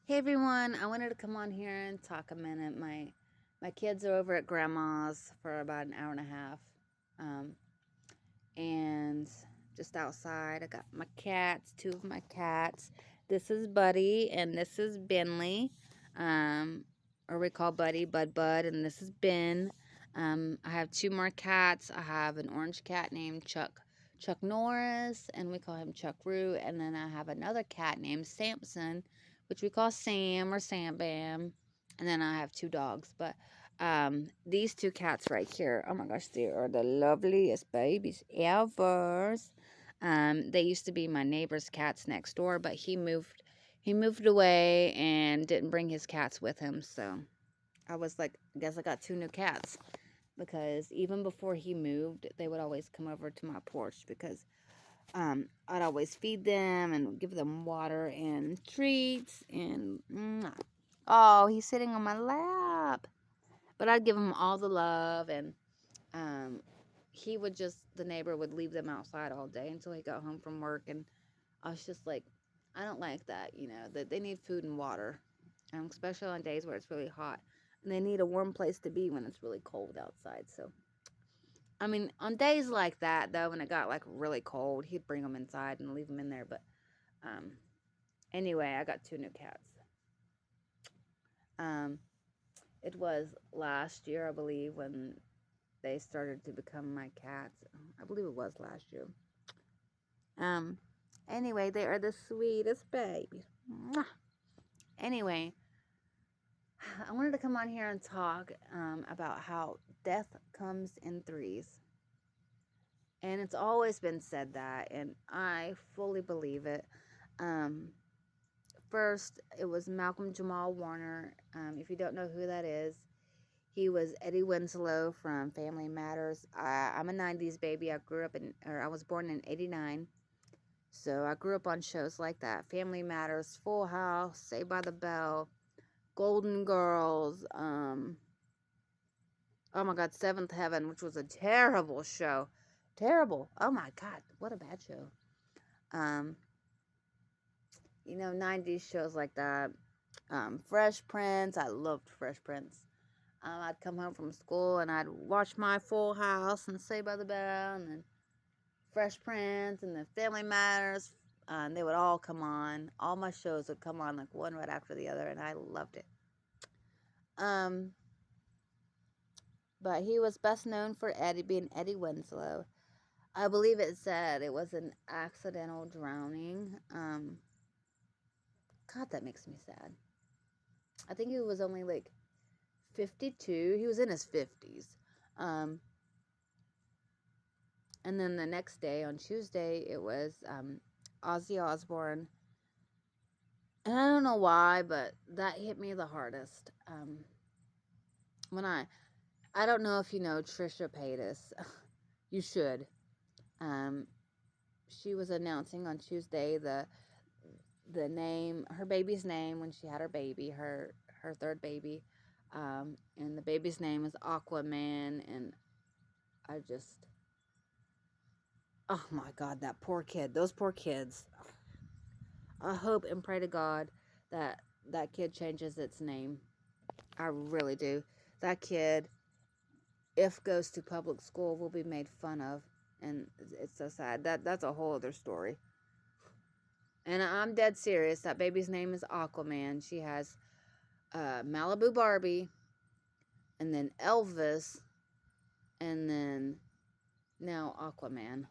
Hey everyone, I wanted to come on here and talk a minute. My kids are over at grandma's for about an hour and a half. Um, and just outside, I got my cats, two of my cats. This is Buddy and this is Bentley. Or we call Buddy Bud, and this is Ben. I have two more cats. I have an orange cat named Chuck Norris, and we call him Chuck Roo. And then I have another cat named Samson, which we call Sam or Sam Bam. And then I have two dogs. But these two cats right here, oh my gosh, they are the loveliest babies ever. They used to be my neighbor's cats next door, but he moved away and didn't bring his cats with him. So I was like, I guess I got two new cats, because even before he moved, they would always come over to my porch, because I'd always feed them and give them water and treats and oh, he's sitting on my lap. But I'd give him all the love, and um, the neighbor would leave them outside all day until he got home from work, and I was just like, I don't like that, that they need food and water, especially on days where it's really hot, and they need a warm place to be when it's really cold outside. So, I mean, on days like that, though, when it got like really cold, he'd bring them inside and leave them in there. But um, anyway, I got two new cats. Um, it was last year, I believe, when they started to become my cats. I believe it was last year. Um, anyway, they are the sweetest babies. Mwah. Anyway, I wanted to come on here and talk about how death comes in threes. And it's always been said that, and I fully believe it. Um, First, it was Malcolm Jamal Warner. If you don't know who that is, he was Eddie Winslow from Family Matters. I'm a 90s baby. I was born in 89. So I grew up on shows like that. Family Matters, Full House, Saved by the Bell, Golden Girls, oh my God, Seventh Heaven, which was a terrible show. Terrible. Oh my God, what a bad show. Um, 90s shows like that. Fresh Prince, I loved Fresh Prince. I'd come home from school and I'd watch my Full House and Saved by the Bell and then Fresh Prince and the Family Matters. And they would all come on. All my shows would come on like one right after the other, and I loved it. Um, but he was best known for being Eddie Winslow. I believe it said it was an accidental drowning. God, that makes me sad. I think he was only like 52. He was in his 50s. Um, and then the next day, on Tuesday, it was Ozzy Osbourne. And I don't know why, but that hit me the hardest. When I don't know if you know Trisha Paytas. You should. Um, she was announcing on Tuesday the name, her baby's name when she had her baby, her third baby, and the baby's name is Aquaman, and I just, oh my God, that poor kid, those poor kids. I hope and pray to God that that kid changes its name. I really do. That kid, if goes to public school, will be made fun of, and it's so sad. That's a whole other story. And I'm dead serious. That baby's name is Aquaman. She has Malibu Barbie, and then Elvis, and then now Aquaman.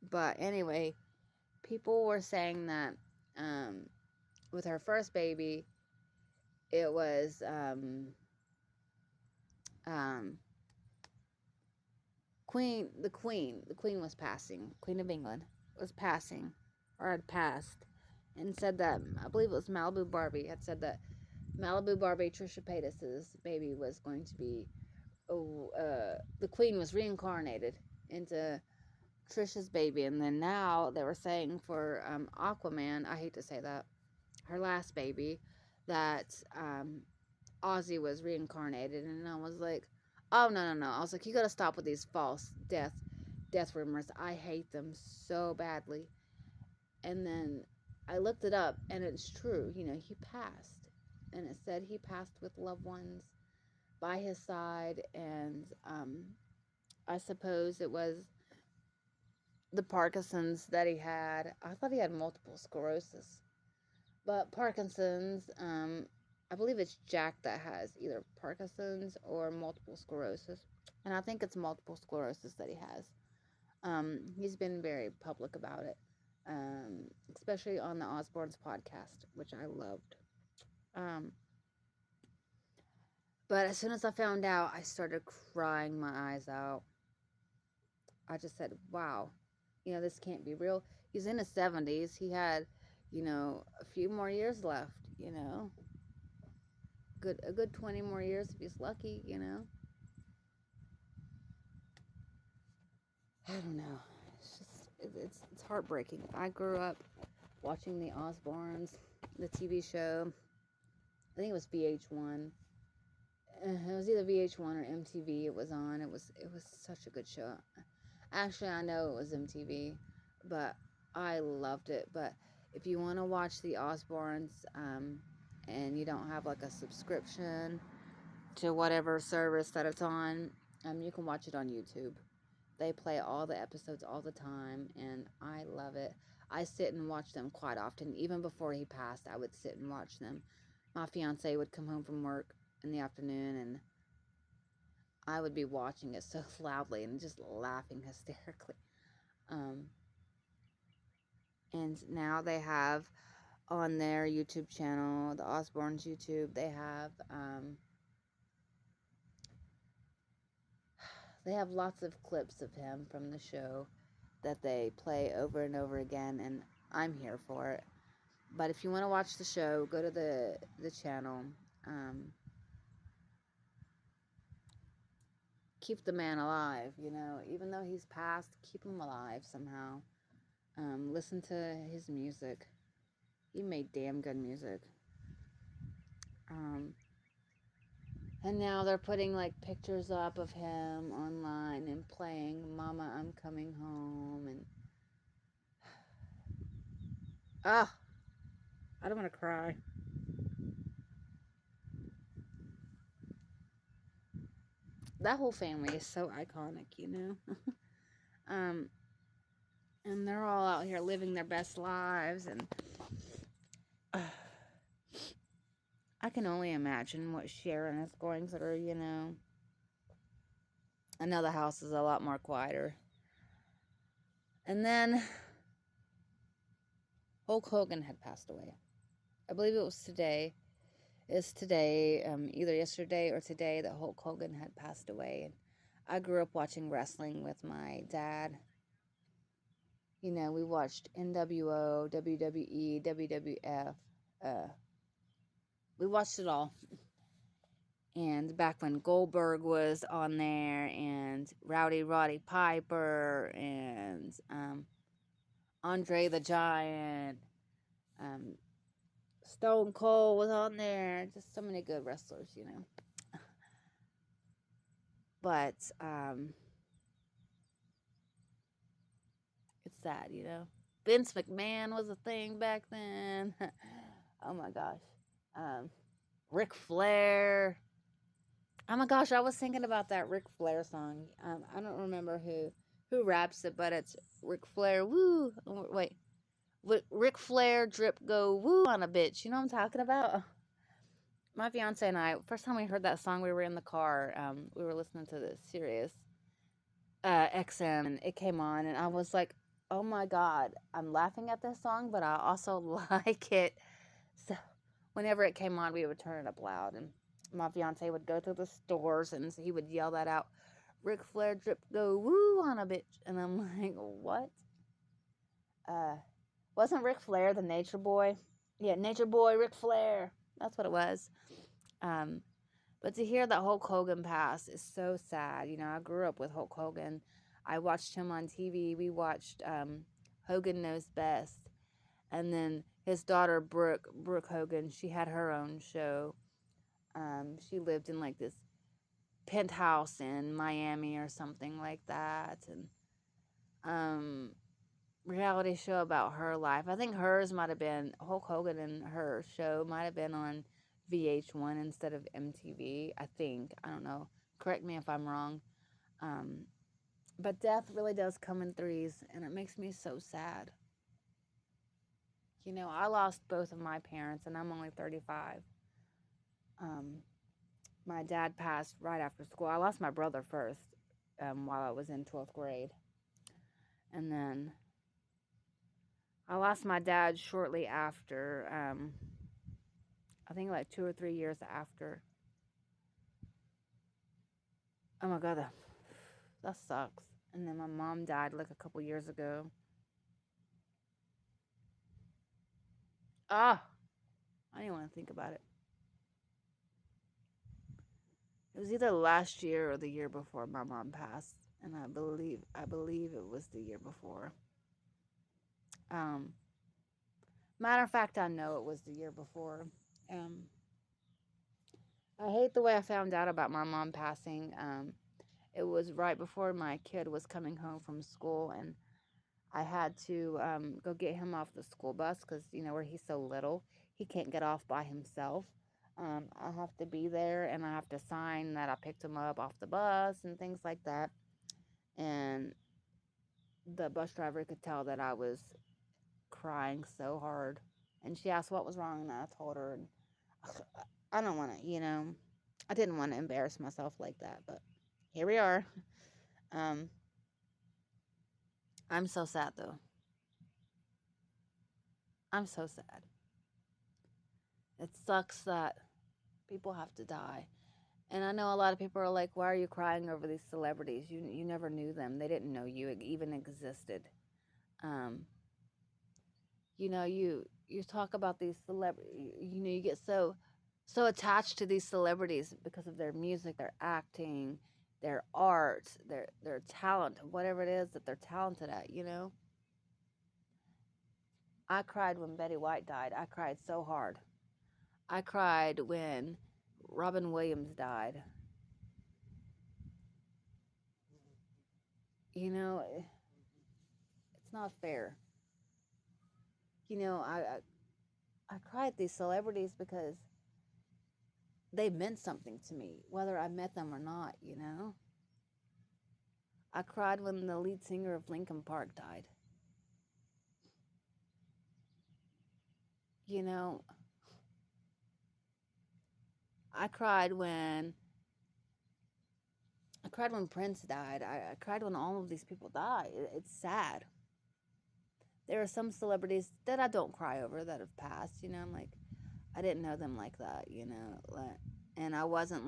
But anyway, people were saying that with her first baby, it was um, the Queen was passing. Queen of England was passing, or had passed, and said that, I believe it was Malibu Barbie, had said that Malibu Barbie, Trisha Paytas's baby, was going to be, the Queen was reincarnated into Trisha's baby. And then now they were saying for Aquaman, I hate to say that, her last baby, that Ozzy was reincarnated. And I was like, oh, no, no, no. I was like, you gotta stop with these false death rumors. I hate them so badly. And then I looked it up and it's true. He passed. And it said he passed with loved ones by his side. And I suppose it was the Parkinson's that he had. I thought he had multiple sclerosis. But Parkinson's, I believe it's Jack that has either Parkinson's or multiple sclerosis. And I think it's multiple sclerosis that he has. He's been very public about it, especially on the Osbournes podcast, which I loved. Um, but as soon as I found out, I started crying my eyes out. I just said, wow, this can't be real. He's in his 70s. He had, a few more years left. A good 20 more years if he's lucky. I don't know. It's just, it's heartbreaking. I grew up watching the Osbournes, the TV show. I think it was VH1. It was either VH1 or MTV. It was on. It was such a good show. Actually, I know it was MTV, but I loved it. But if you want to watch the Osbournes, and you don't have like a subscription to whatever service that it's on, you can watch it on YouTube. They play all the episodes all the time, and I love it. I sit and watch them quite often. Even before he passed, I would sit and watch them. My fiance would come home from work in the afternoon, and I would be watching it so loudly and just laughing hysterically. Um, and now they have on their YouTube channel, the Osbournes YouTube, they have lots of clips of him from the show that they play over and over again, and I'm here for it. But if you want to watch the show, go to the channel. Um, keep the man alive, even though he's passed, keep him alive somehow. Listen to his music. He made damn good music. Um, and now they're putting like pictures up of him online and playing "Mama, I'm Coming Home" and ah, I don't want to cry. That whole family is so iconic. um, and they're all out here living their best lives, and I can only imagine what Sharon is going through. I know the house is a lot more quieter. And then Hulk Hogan had passed away. I believe it was today. It's today, either yesterday or today, that Hulk Hogan had passed away. And I grew up watching wrestling with my dad. We watched NWO, WWE, WWF. Uh, we watched it all. And back when Goldberg was on there, and Rowdy Roddy Piper, and Andre the Giant, um, Stone Cold was on there. Just so many good wrestlers. But it's sad. Vince McMahon was a thing back then. Oh my gosh. Um, Ric Flair. Oh my gosh, I was thinking about that Ric Flair song. I don't remember who raps it, but it's Ric Flair. Woo. Wait. Ric Flair drip go woo on a bitch. You know what I'm talking about? My fiance and I, first time we heard that song, we were in the car. We were listening to the Sirius XM, and it came on, and I was like, "Oh my god!" I'm laughing at this song, but I also like it. So, whenever it came on, we would turn it up loud, and my fiance would go to the stores, and he would yell that out, "Ric Flair drip go woo on a bitch," and I'm like, "What?" Uh, wasn't Ric Flair the Nature Boy? Yeah, Nature Boy Ric Flair. That's what it was. Um, but to hear that Hulk Hogan passed is so sad. I grew up with Hulk Hogan. I watched him on TV. We watched Hogan Knows Best. And then his daughter, Brooke Hogan, she had her own show. She lived in like this penthouse in Miami or something like that. And reality show about her life. I think hers might have been Hulk Hogan, and her show might have been on VH1 instead of MTV. I think. I don't know. Correct me if I'm wrong. Um, but death really does come in threes, and it makes me so sad. I lost both of my parents, and I'm only 35. Um, my dad passed right after school. I lost my brother first, while I was in 12th grade. And then I lost my dad shortly after, I think like 2 or 3 years after. Oh my God, that sucks. And then my mom died like a couple years ago. Ah, I didn't want to think about it. It was either last year or the year before my mom passed, and I believe it was the year before. Um, Matter of fact, I know it was the year before. Um, I hate the way I found out about my mom passing. It was right before my kid was coming home from school, and I had to go get him off the school bus because, where he's so little, he can't get off by himself. I have to be there, and I have to sign that I picked him up off the bus and things like that. And the bus driver could tell that I was crying so hard. And she asked what was wrong, and I told her. And I don't want to, I didn't want to embarrass myself like that, but here we are. Um, I'm so sad though. I'm so sad. It sucks that people have to die. And I know a lot of people are like, "Why are you crying over these celebrities? You never knew them. They didn't know you even existed." Um, you talk about these celebrities. You get so attached to these celebrities because of their music, their acting, their art, their talent, whatever it is that they're talented at. I cried when Betty White died. I cried so hard. I cried when Robin Williams died. It's not fair. I cried at these celebrities because they meant something to me, whether I met them or not. I cried when the lead singer of Linkin Park died. You know, I cried when Prince died. I cried when all of these people died. It's sad. There are some celebrities that I don't cry over that have passed. I'm like, I didn't know them like that. And I wasn't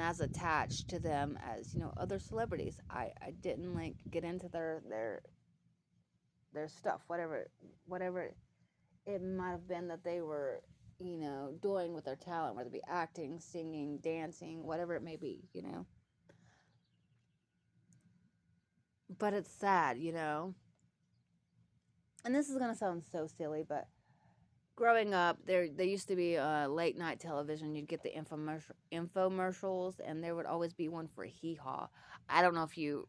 as attached to them as other celebrities. I didn't like get into their stuff, whatever it might have been that they were doing with their talent, whether it be acting, singing, dancing, whatever it may be. But it's sad. And this is gonna sound so silly, but growing up, there used to be late night television. You'd get the infomercials, and there would always be one for Hee Haw. I don't know if you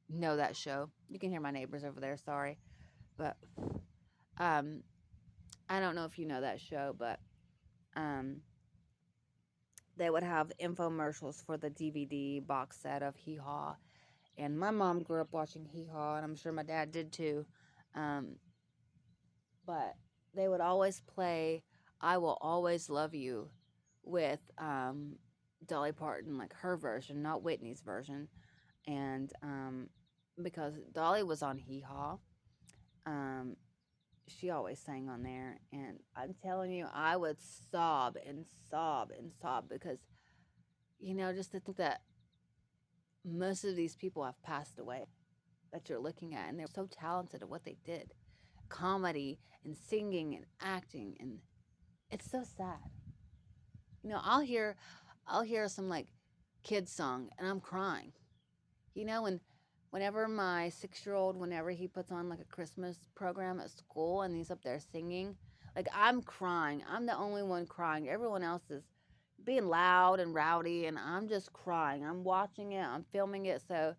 know that show. You can hear my neighbors over there. Sorry, but um, I don't know if you know that show, but um, they would have infomercials for the DVD box set of Hee Haw. And my mom grew up watching Hee Haw, and I'm sure my dad did too. Um, but they would always play "I Will Always Love You" with Dolly Parton, like her version, not Whitney's version. And because Dolly was on Hee Haw, um, she always sang on there. And I'm telling you, I would sob and sob and sob because, just to think that most of these people have passed away that you're looking at, and they're so talented at what they did, comedy and singing and acting, and it's so sad. I'll hear some like kids song and I'm crying. And whenever my 6-year-old, whenever he puts on like a Christmas program at school and he's up there singing, like I'm crying. I'm the only one crying. Everyone else is being loud and rowdy, and I'm just crying. I'm watching it. I'm filming it. So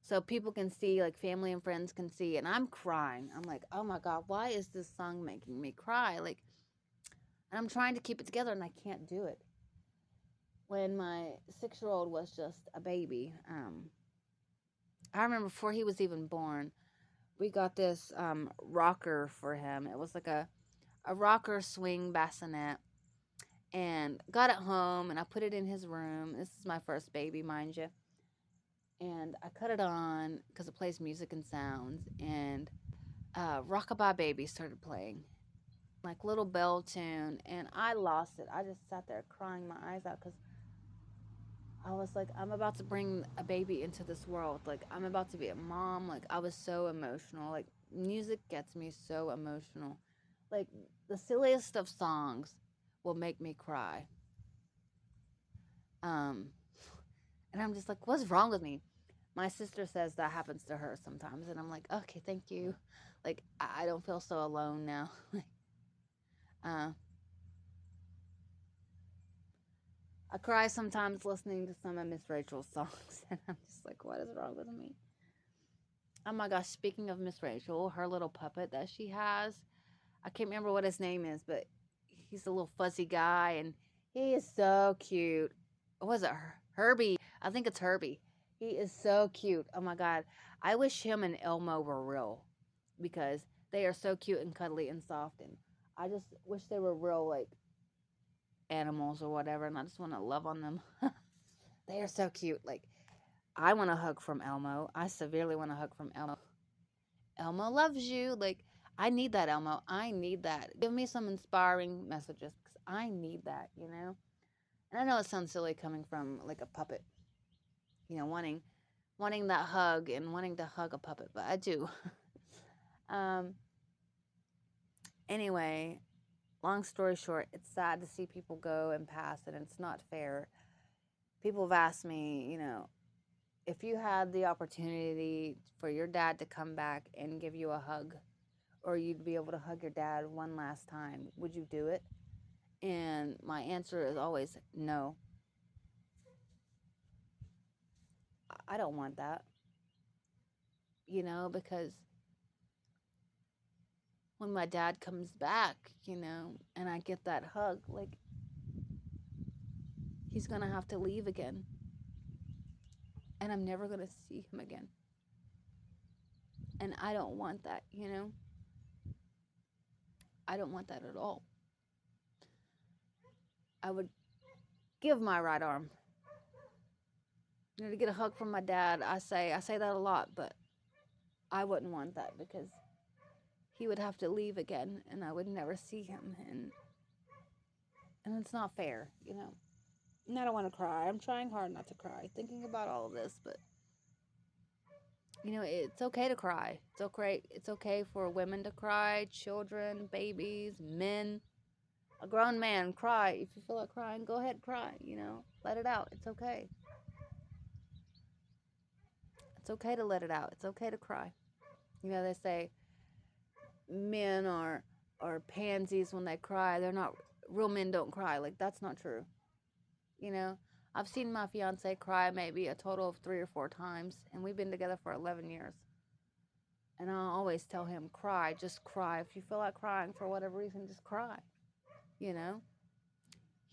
so people can see, like family and friends can see, and I'm crying. I'm like, oh my God, why is this song making me cry? Like, and I'm trying to keep it together and I can't do it. When my 6-year-old was just a baby, I remember before he was even born, we got this rocker for him. It was like a rocker swing bassinet, and got it home and I put it in his room. This is my first baby, mind you. And I cut it on because it plays music and sounds, and Rockabye Baby started playing, like little bell tune, and I lost it. I just sat there crying my eyes out because I was like, I'm about to bring a baby into this world. Like, I'm about to be a mom. Like, I was so emotional. Like, music gets me so emotional. Like, the silliest of songs will make me cry. Um, and I'm just like, what's wrong with me? My sister says that happens to her sometimes, and I'm like, okay, thank you. Like, I don't feel so alone now. uh, I cry sometimes listening to some of Miss Rachel's songs, and I'm just like, what is wrong with me? Oh my gosh, speaking of Miss Rachel, her little puppet that she has, I can't remember what his name is, but he's a little fuzzy guy, and he is so cute. What was it? Herbie. I think it's Herbie. He is so cute. Oh my God. I wish him and Elmo were real because they are so cute and cuddly and soft, and I just wish they were real, like animals or whatever, and I just want to love on them. They are so cute. Like, I want a hug from Elmo. I severely want a hug from Elmo. Elmo loves you. Like, I need that, Elmo. I need that. Give me some inspiring messages because I need that, you know? And I know it sounds silly coming from like a puppet, you know, wanting that hug and wanting to hug a puppet, but I do. um anyway, long story short, it's sad to see people go and pass, and it's not fair. People have asked me, you know, if you had the opportunity for your dad to come back and give you a hug, or you'd be able to hug your dad one last time, would you do it? And my answer is always no. I don't want that, you know, because when my dad comes back, you know, and I get that hug, like, he's gonna have to leave again, and I'm never gonna see him again. And I don't want that, you know? I don't want that at all. I would give my right arm, you know, to get a hug from my dad. I say that a lot, but I wouldn't want that because he would have to leave again and I would never see him, and it's not fair, you know. And I don't want to cry. I'm trying hard not to cry thinking about all of this, but you know, it's okay to cry. It's okay. It's okay for women to cry, children, babies, men. A grown man, cry. If you feel like crying, go ahead, cry. You know, let it out. It's okay. It's okay to let it out. It's okay to cry. You know, they say men are pansies when they cry. They're not real men. Don't cry. Like, that's not true. You know, I've seen my fiance cry maybe a total of 3 or 4 times, and we've been together for 11 years. And I always tell him, cry, just cry. If you feel like crying for whatever reason, just cry. You know,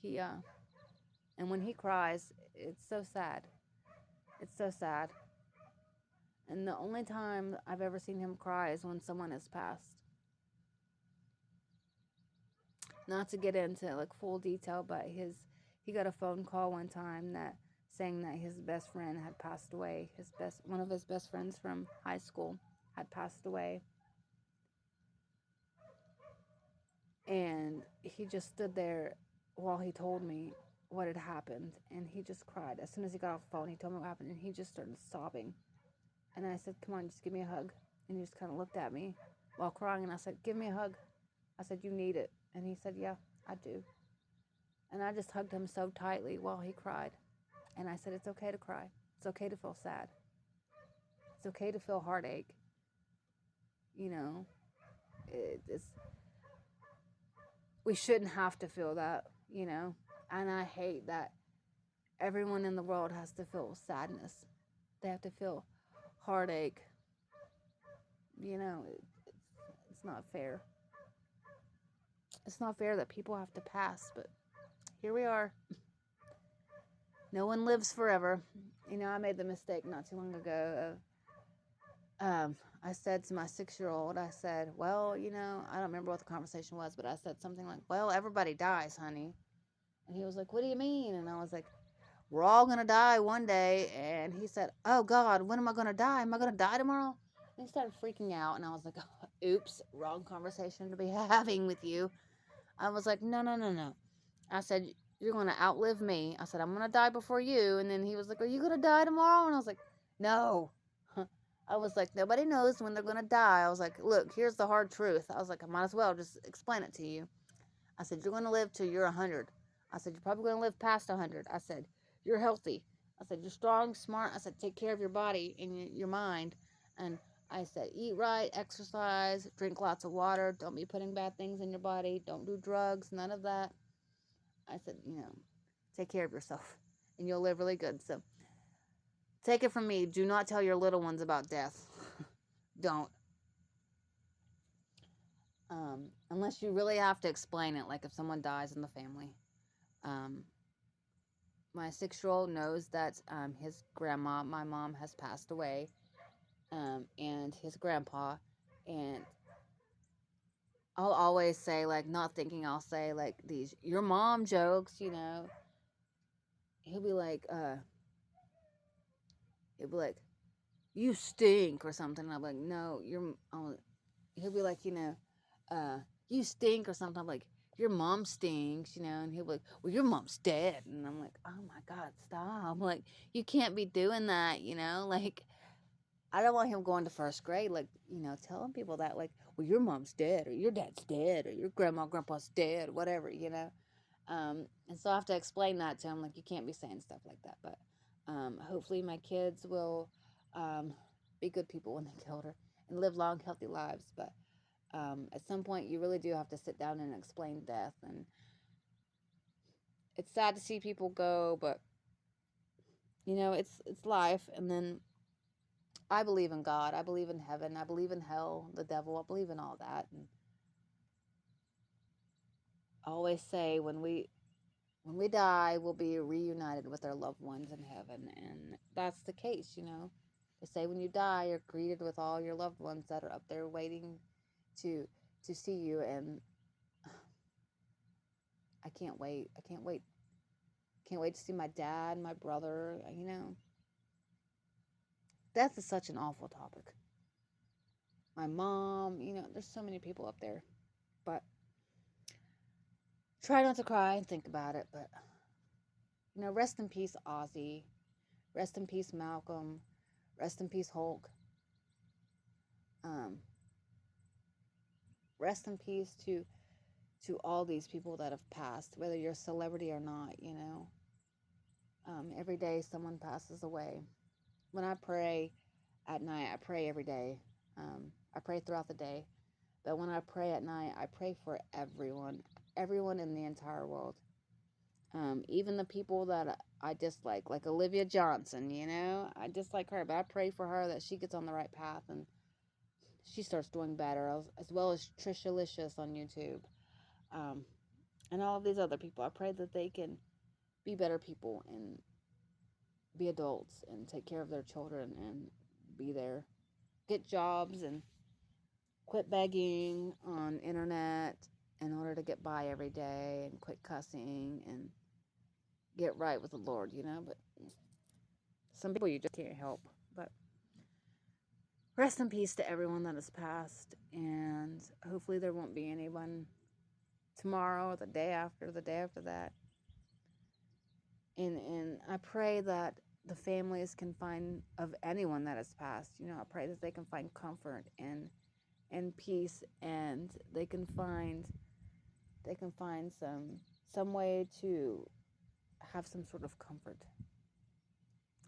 he and when he cries, it's so sad. It's so sad. And the only time I've ever seen him cry is when someone has passed. Not to get into like full detail, but he got a phone call one time that saying that his best friend had passed away. One of his best friends from high school had passed away. And he just stood there while he told me what had happened, and he just cried. As soon as he got off the phone, he told me what happened, and he just started sobbing. And I said, come on, just give me a hug. And he just kind of looked at me while crying, and I said, give me a hug. I said, you need it. And he said, yeah, I do. And I just hugged him so tightly while he cried. And I said, it's okay to cry. It's okay to feel sad. It's okay to feel heartache. You know, it's we shouldn't have to feel that, you know. And I hate that everyone in the world has to feel sadness. They have to feel heartache. It's not fair. It's not fair that people have to pass, but here we are. No one lives forever. I made the mistake not too long ago of, I said to my 6-year-old, I said, well, I don't remember what the conversation was, but I said something like, well, everybody dies, honey. And he was like, what do you mean? And I was like, we're all going to die one day. And he said, oh, God, when am I going to die? Am I going to die tomorrow? And he started freaking out. And I was like, oh, oops, wrong conversation to be having with you. I was like, no, no, no, no. I said, you're going to outlive me. I said, I'm going to die before you. And then he was like, are you going to die tomorrow? And I was like, no. I was like, nobody knows when they're going to die. I was like, look, here's the hard truth. I was like, I might as well just explain it to you. I said, you're going to live till you're 100. I said, you're probably going to live past 100. I said, you're healthy. I said, you're strong, smart. I said, take care of your body and your mind. And I said, eat right, exercise, drink lots of water. Don't be putting bad things in your body. Don't do drugs, none of that. I said, take care of yourself and you'll live really good. So take it from me. Do not tell your little ones about death. Don't. Unless you really have to explain it, like if someone dies in the family. My 6-year-old knows that his grandma, my mom, has passed away, and his grandpa. And I'll always say, like, not thinking, I'll say, like, these, your mom jokes, He'll be like, you stink or something. And I'm like, no, he'll be like, you stink or something. I'm like, your mom stinks, and he'll be like, well, your mom's dead. And I'm like, oh my God, stop. I'm like, you can't be doing that, like, I don't want him going to first grade, like, telling people that, like, well, your mom's dead, or your dad's dead, or your grandpa's dead, whatever, and so I have to explain that to him, like, you can't be saying stuff like that, but hopefully my kids will be good people when they get older and live long, healthy lives, but at some point you really do have to sit down and explain death, and it's sad to see people go, but it's life. And then I believe in God, I believe in heaven, I believe in hell, the devil, I believe in all that. And I always say when we die, we'll be reunited with our loved ones in heaven, and that's the case. They say when you die, you're greeted with all your loved ones that are up there waiting to see you, and I can't wait. I can't wait. Can't wait to see my dad, my brother. Death is such an awful topic. My mom. There's so many people up there, but try not to cry and think about it. But rest in peace, Ozzy. Rest in peace, Malcolm. Rest in peace, Hulk. Um, Rest in peace to all these people that have passed, whether you're a celebrity or not. Every day someone passes away. When I pray at night, I pray every day. I pray throughout the day, but when I pray at night, I pray for everyone in the entire world. Even the people that I dislike, like Olivia Johnson, I dislike her, but I pray for her that she gets on the right path and she starts doing better, as well as Trisha Licious on YouTube, um, and all of these other people. I pray that they can be better people and be adults and take care of their children and be there, get jobs and quit begging on internet in order to get by every day, and quit cussing and get right with the Lord, but some people you just can't help. But rest in peace to everyone that has passed, and hopefully there won't be anyone tomorrow, the day after that. And I pray that the families can find, of anyone that has passed, I pray that they can find comfort and peace, and they can find some way to have some sort of comfort.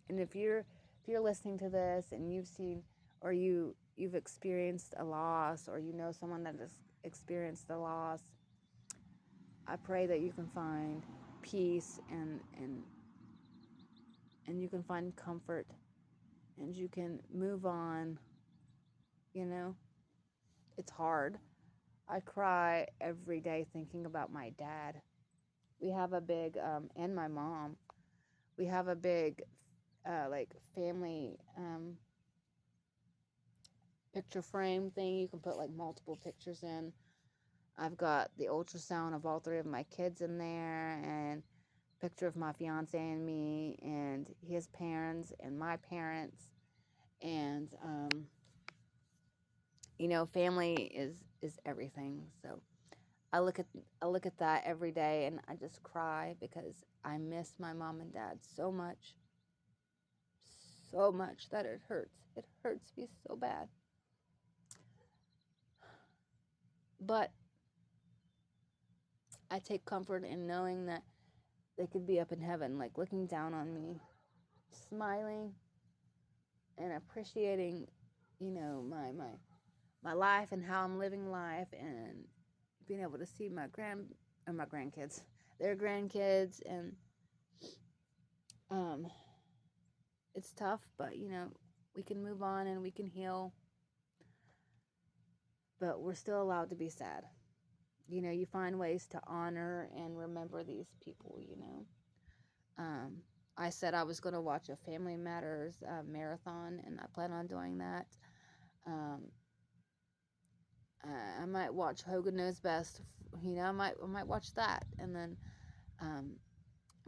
And if you're listening to this and you've seen, or you've experienced a loss, or someone that has experienced a loss, I pray that you can find peace and you can find comfort and you can move on. You know, it's hard. I cry every day thinking about my dad. We have a big, and my mom, we have a big, like, family picture frame thing. You can put like multiple pictures in. I've got the ultrasound of all three of my kids in there, and picture of my fiance and me, and his parents and my parents, and you know, family is everything. So I look at that every day, and I just cry because I miss my mom and dad so much that it hurts. It hurts me so bad. But I take comfort in knowing that they could be up in heaven, like looking down on me, smiling and appreciating, you know, my life and how I'm living life, and being able to see my grandkids, their grandkids, and um, it's tough, but you know, we can move on and we can heal, but we're still allowed to be sad. You know, you find ways to honor and remember these people. You know, um, I said I was going to watch a Family Matters marathon, and I plan on doing that. Um, I might watch Hogan Knows Best. You know, I might watch that, and then um,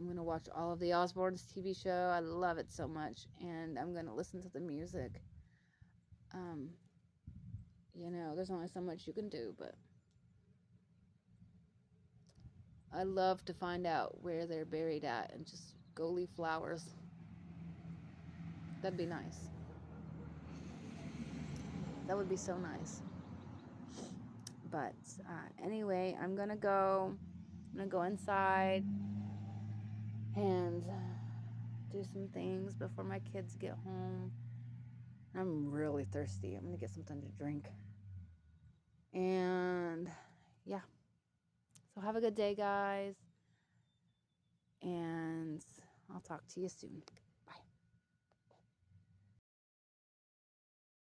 I'm gonna watch all of the Osbournes TV show. I love it so much, and I'm gonna listen to the music. Um, you know, there's only so much you can do, but I love to find out where they're buried at and just go leave flowers. That'd be nice. That would be so nice. But anyway, I'm gonna go. I'm gonna go inside and do some things before my kids get home. I'm really thirsty. I'm gonna get something to drink. And yeah, so have a good day, guys. And I'll talk to you soon.